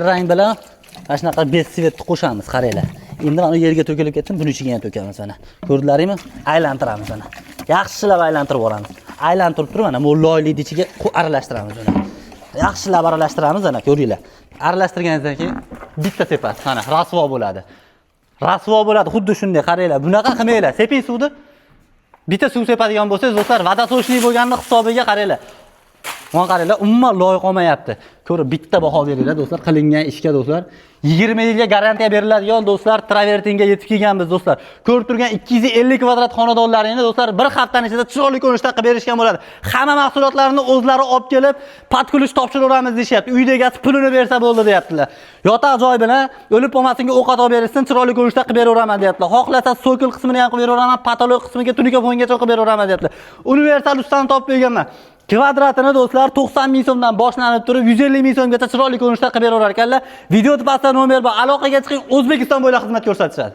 Rang bilan mana shunaqa besvetni qo'shamiz, qaranglar. Endi mana yerga to'kilib ketsin, buni ichiga ham to'kamiz mana. Ko'rdinglarmi? Aylantiramiz mana. Yaxshilab aylantirib yuboramiz. Aylantirib turib mana bu loylik ichiga aralashtiramiz mana. Yaxshilab aralashtiramiz mana, ko'ringlar. Aralashtirgandan keyin bitta sepasiz mana rasvo bo'ladi. Rasvo bo'ladi, xuddi shunday qaranglar. Bunaqa qilmanglar. Seping suvni. Bitta suv sepadigan bo'lsangiz, do'stlar, vodosочный bo'lganini hisobiga qaranglar. Mana qaranglar, umuman loyiq olmayapti. Ko'rib, bitta baho beringlar do'stlar, qilingan ishga do'stlar. 20 yilga garantiya beriladigan do'stlar, travertinga yetib kelganmiz do'stlar. Ko'rib turgan 250 kvadrat xonadonlaringni do'stlar bir haftaning ichida chiroyli ko'rinishda qilib berishgan bo'ladi. Hamma mahsulotlarni o'zlari olib kelib, patkulish topshiraveramiz deyapti. Uyda egasi pulini bersa bo'ldi deyaptilar. Yotoq joy bilan o'lib olmasinga ovqat olib berishsin, chiroyli ko'rinishda qilib beraveraman deyaptilar. Xohlasa sokil qismini ham qilib beraveraman, patolog qismiga tunika fongacha qilib beraveraman deyaptilar. Universal ustani topib berganman. Kvadratini do'stlar 90 ming so'mdan boshlanib turib 150 ming so'mgacha chiroyli ko'rinishda qilib beraverar ekanlar. Video pastda nomer bor, aloqaga chiqing, O'zbekiston bo'ylab xizmat ko'rsatishadi.